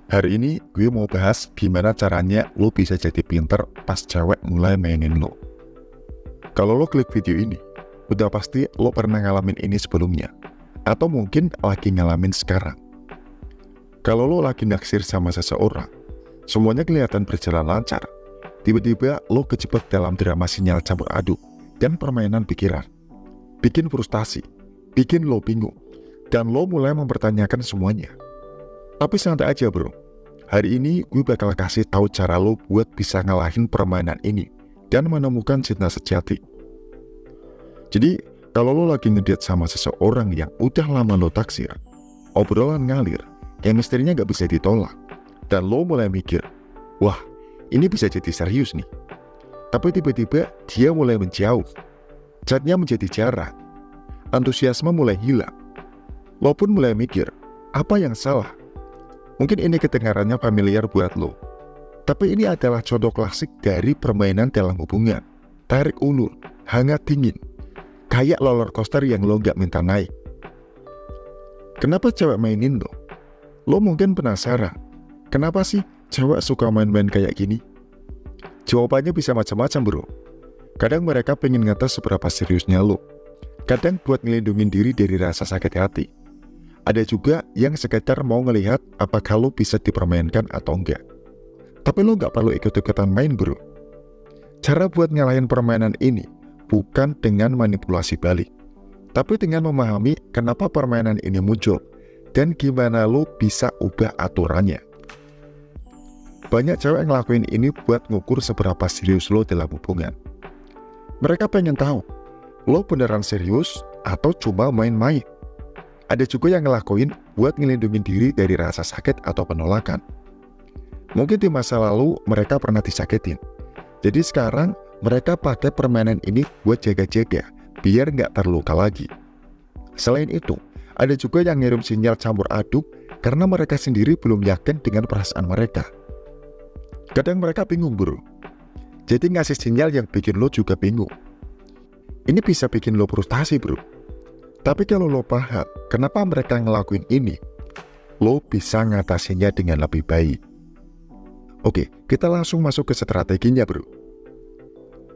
Hari ini gue mau bahas gimana caranya lo bisa jadi pinter pas cewek mulai mainin lo. Kalau lo klik video ini, udah pasti lo pernah ngalamin ini sebelumnya, atau mungkin lagi ngalamin sekarang. Kalau lo lagi naksir sama seseorang, semuanya kelihatan berjalan lancar. Tiba-tiba lo kejebak dalam drama sinyal campur aduk dan permainan pikiran. Bikin frustasi, bikin lo bingung, dan lo mulai mempertanyakan semuanya. Tapi santai aja bro, hari ini gue bakal kasih tahu cara lo buat bisa ngalahin permainan ini dan menemukan cinta sejati. Jadi, kalau lo lagi ngedate sama seseorang yang udah lama lo taksir, obrolan ngalir, chemistry-nya gak bisa ditolak, dan lo mulai mikir, wah ini bisa jadi serius nih. Tapi tiba-tiba dia mulai menjauh, chatnya menjadi jarang, antusiasme mulai hilang. Lo pun mulai mikir, apa yang salah? Mungkin ini kedengarannya familiar buat lo, tapi ini adalah contoh klasik dari permainan dalam hubungan. Tarik ulur, hangat dingin, kayak roller coaster yang lo gak minta naik. Kenapa cewek mainin lo? Lo mungkin penasaran, kenapa sih cewek suka main-main kayak gini? Jawabannya bisa macam-macam bro. Kadang mereka pengen ngetes seberapa seriusnya lo, kadang buat ngelindungin diri dari rasa sakit hati. Ada juga yang sekedar mau ngelihat apakah lo bisa dipermainkan atau enggak. Tapi lo gak perlu ikut-ikutan main bro. Cara buat ngalahin permainan ini bukan dengan manipulasi balik, tapi dengan memahami kenapa permainan ini muncul dan gimana lo bisa ubah aturannya. Banyak cewek ngelakuin ini buat ngukur seberapa serius lo dalam hubungan. Mereka pengen tahu, lo beneran serius atau cuma main-main. Ada juga yang ngelakuin buat ngelindungin diri dari rasa sakit atau penolakan. Mungkin di masa lalu mereka pernah disakitin, jadi sekarang mereka pakai permainan ini buat jaga-jaga biar nggak terluka lagi. Selain itu, ada juga yang ngirim sinyal campur aduk karena mereka sendiri belum yakin dengan perasaan mereka. Kadang mereka bingung bro, jadi ngasih sinyal yang bikin lo juga bingung. Ini bisa bikin lo frustasi bro. Tapi kalau lo paham kenapa mereka ngelakuin ini, lo bisa ngatasinya dengan lebih baik. Oke, kita langsung masuk ke strateginya bro.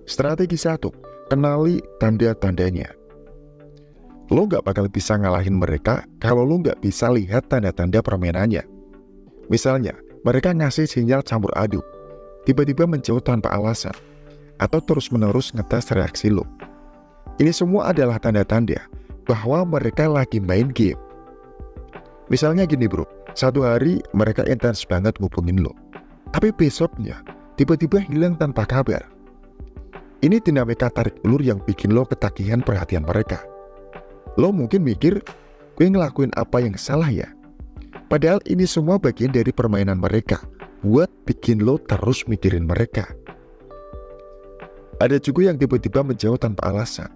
Strategi 1, kenali tanda-tandanya. Lo gak bakal bisa ngalahin mereka kalau lo gak bisa lihat tanda-tanda permainannya. Misalnya, mereka ngasih sinyal campur aduk, tiba-tiba menjauh tanpa alasan, atau terus-menerus ngetes reaksi lo. Ini semua adalah tanda-tanda bahwa mereka lagi main game. Misalnya gini bro, satu hari mereka intens banget ngubungin lo, tapi besoknya tiba-tiba hilang tanpa kabar. Ini dinamika tarik ulur yang bikin lo ketagihan perhatian mereka. Lo mungkin mikir, gue ngelakuin apa yang salah ya? Padahal ini semua bagian dari permainan mereka buat bikin lo terus mikirin mereka. Ada juga yang tiba-tiba menjauh tanpa alasan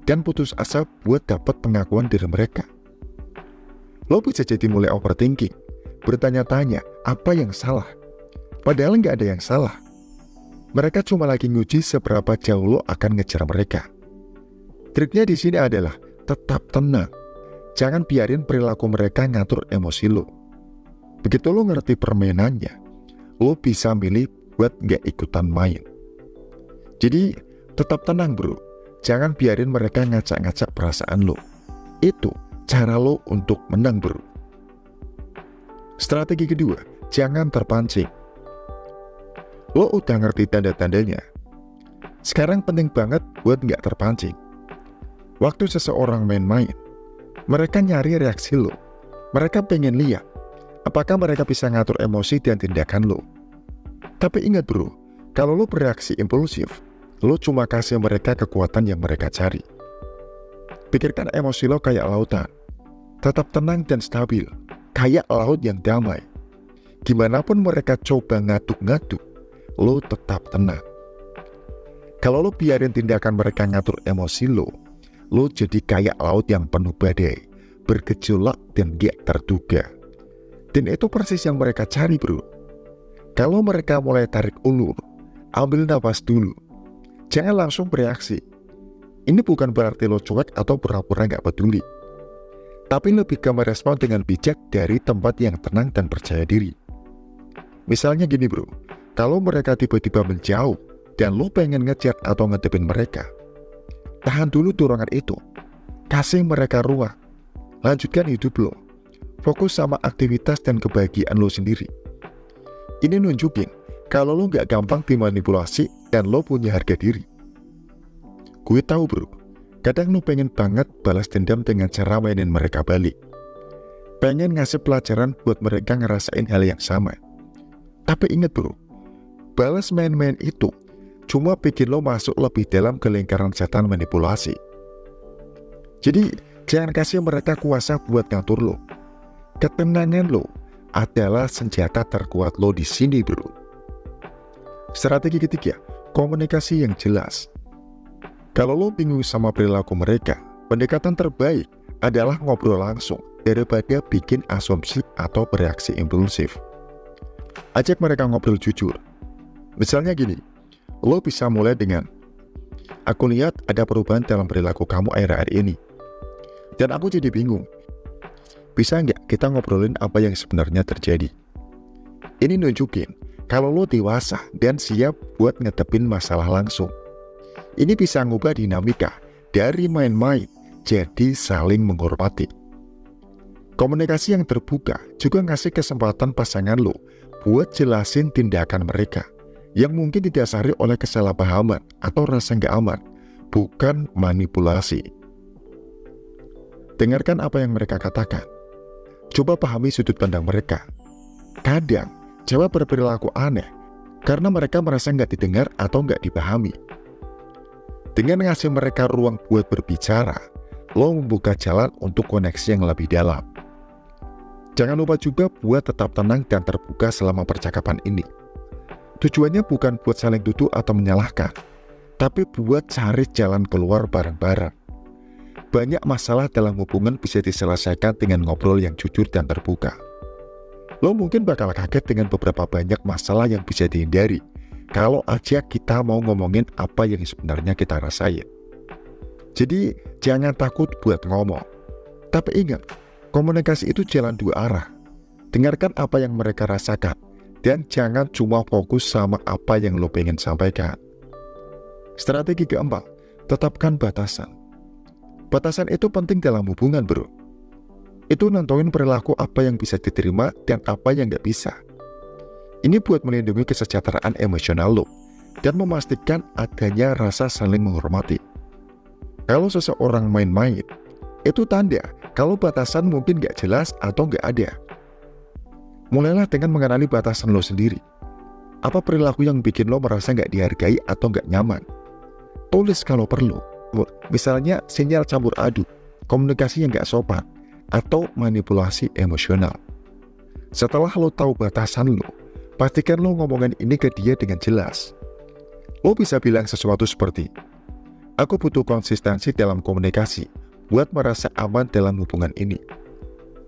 dan putus asa buat dapat pengakuan dari mereka. Lo bisa jadi mulai overthinking, bertanya-tanya apa yang salah. Padahal nggak ada yang salah. Mereka cuma lagi nguji seberapa jauh lo akan ngejar mereka. Triknya di sini adalah tetap tenang. Jangan biarin perilaku mereka ngatur emosi lo. Begitu lo ngerti permainannya, lo bisa milih buat nggak ikutan main. Jadi tetap tenang bro. Jangan biarin mereka ngacak-ngacak perasaan lo. Itu cara lo untuk menang bro. Strategi kedua, jangan terpancing. Lo udah ngerti tanda-tandanya. Sekarang penting banget buat nggak terpancing. Waktu seseorang main-main, mereka nyari reaksi lo. Mereka pengen lihat apakah mereka bisa ngatur emosi dan tindakan lo. Tapi ingat bro, kalau lo bereaksi impulsif, lo cuma kasih mereka kekuatan yang mereka cari. Pikirkan emosi lo kayak lautan. Tetap tenang dan stabil, kayak laut yang damai. Gimanapun mereka coba ngaduk-ngaduk, lo tetap tenang. Kalau lo biarin tindakan mereka ngatur emosi lo jadi kayak laut yang penuh badai, bergejolak dan gak terduga. Dan itu persis yang mereka cari bro. Kalau mereka mulai tarik ulur, ambil nafas dulu. Jangan langsung bereaksi. Ini bukan berarti lo cuek atau pura-pura gak peduli. tapi lebih ke merespon dengan bijak dari tempat yang tenang dan percaya diri. Misalnya gini bro, kalau mereka tiba-tiba menjauh dan lo pengen ngechat atau ngedepin mereka, tahan dulu dorongan itu, kasih mereka ruang, lanjutkan hidup lo, fokus sama aktivitas dan kebahagiaan lo sendiri. Ini nunjukin kalau lo gak gampang dimanipulasi dan lo punya harga diri. Gue tahu bro, kadang lo pengen banget balas dendam dengan cara mainin mereka balik. Pengen ngasih pelajaran buat mereka ngerasain hal yang sama. Tapi inget bro, balas main-main itu cuma bikin lo masuk lebih dalam ke lingkaran setan manipulasi. Jadi jangan kasih mereka kuasa buat ngatur lo. Ketenangan lo adalah senjata terkuat lo di sini bro. Strategi ketiga, komunikasi yang jelas. Kalau lo bingung sama perilaku mereka, pendekatan terbaik adalah ngobrol langsung daripada bikin asumsi atau bereaksi impulsif. Ajak mereka ngobrol jujur. Misalnya gini, lo bisa mulai dengan, aku lihat ada perubahan dalam perilaku kamu akhir-akhir ini, dan aku jadi bingung. Bisa nggak kita ngobrolin apa yang sebenarnya terjadi? Ini nunjukin kalau lo dewasa dan siap buat ngadepin masalah langsung. Ini bisa ngubah dinamika dari main-main jadi saling menghormati. Komunikasi yang terbuka juga ngasih kesempatan pasangan lo buat jelasin tindakan mereka yang mungkin didasari oleh kesalahpahaman atau rasa nggak aman, bukan manipulasi. Dengarkan apa yang mereka katakan. Coba pahami sudut pandang mereka. Kadang, cewek berperilaku aneh karena mereka merasa nggak didengar atau nggak dipahami. Dengan ngasih mereka ruang buat berbicara, lo membuka jalan untuk koneksi yang lebih dalam. Jangan lupa juga buat tetap tenang dan terbuka selama percakapan ini. Tujuannya bukan buat saling duduk atau menyalahkan, tapi buat cari jalan keluar bareng-bareng. Banyak masalah dalam hubungan bisa diselesaikan dengan ngobrol yang jujur dan terbuka. Lo mungkin bakal kaget dengan beberapa banyak masalah yang bisa dihindari kalau aja kita mau ngomongin apa yang sebenarnya kita rasain. Jadi jangan takut buat ngomong. Tapi ingat, komunikasi itu jalan dua arah. Dengarkan apa yang mereka rasakan, dan jangan cuma fokus sama apa yang lo pengen sampaikan. Strategi keempat, tetapkan batasan. Batasan itu penting dalam hubungan bro. Itu nentuin perilaku apa yang bisa diterima dan apa yang gak bisa. Ini buat melindungi kesejahteraan emosional lo dan memastikan adanya rasa saling menghormati. Kalau seseorang main-main, itu tanda kalau batasan mungkin gak jelas atau gak ada. Mulailah dengan mengenali batasan lo sendiri. Apa perilaku yang bikin lo merasa gak dihargai atau gak nyaman? Tulis kalau perlu. Misalnya sinyal campur aduk, komunikasi yang gak sopan, atau manipulasi emosional. Setelah lo tahu batasan lo, pastikan lo ngomongin ini ke dia dengan jelas. Lo bisa bilang sesuatu seperti, aku butuh konsistensi dalam komunikasi buat merasa aman dalam hubungan ini.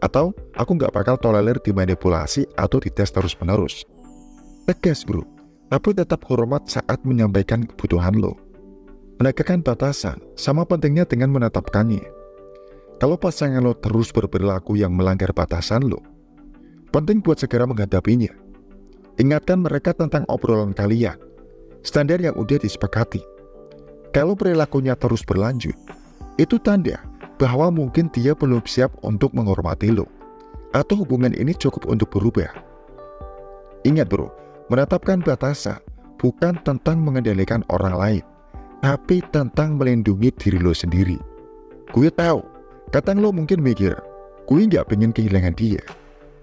Atau, aku nggak bakal tolerir dimanipulasi atau dites terus-menerus. Tegas bro, tapi tetap hormat saat menyampaikan kebutuhan lo. Menegakkan batasan sama pentingnya dengan menetapkannya. Kalau pasangan lo terus berperilaku yang melanggar batasan lo, penting buat segera menghadapinya. Ingatkan mereka tentang obrolan kalian, standar yang udah disepakati. Kalau perilakunya terus berlanjut, itu tanda bahwa mungkin dia belum siap untuk menghormati lo, atau hubungan ini cukup untuk berubah. Ingat bro, menetapkan batasan bukan tentang mengendalikan orang lain, tapi tentang melindungi diri lo sendiri. Gue tahu, kadang lo mungkin mikir, gue nggak pengen kehilangan dia,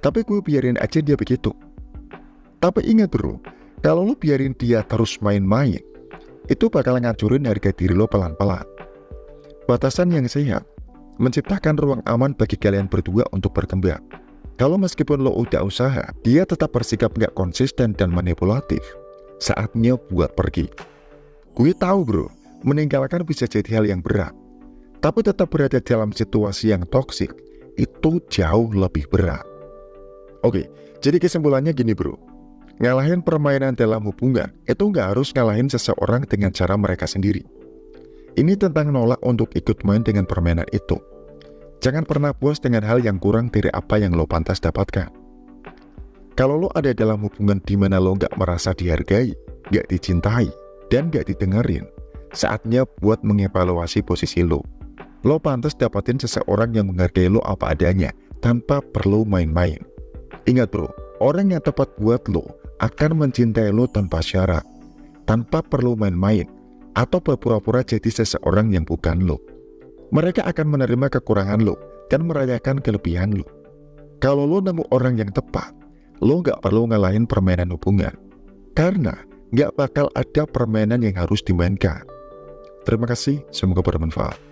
tapi gue biarin aja dia begitu. Tapi ingat bro, kalau lo biarin dia terus main-main, itu bakal ngancurin harga diri lo pelan-pelan. Batasan yang sehat menciptakan ruang aman bagi kalian berdua untuk berkembang. Kalau meskipun lo udah usaha, dia tetap bersikap nggak konsisten dan manipulatif, saatnya buat pergi. Gue tahu bro, meninggalkan bisa jadi hal yang berat, tapi tetap berada dalam situasi yang toksik itu jauh lebih berat. Oke, jadi kesimpulannya gini bro, ngalahin permainan dalam hubungan itu nggak harus ngalahin seseorang dengan cara mereka sendiri. Ini tentang nolak untuk ikut main dengan permainan itu. Jangan pernah puas dengan hal yang kurang dari apa yang lo pantas dapatkan. Kalau lo ada dalam hubungan di mana lo nggak merasa dihargai, nggak dicintai, dan nggak didengerin, saatnya buat mengevaluasi posisi lo. Lo pantas dapatin seseorang yang menghargai lo apa adanya, tanpa perlu main-main. Ingat bro, orang yang tepat buat lo akan mencintai lo tanpa syarat, tanpa perlu main-main, atau berpura-pura jadi seseorang yang bukan lo. Mereka akan menerima kekurangan lo, dan merayakan kelebihan lo. Kalau lo nemu orang yang tepat, lo nggak perlu ngalahin permainan hubungan, karena nggak bakal ada permainan yang harus dimainkan. Terima kasih, semoga bermanfaat.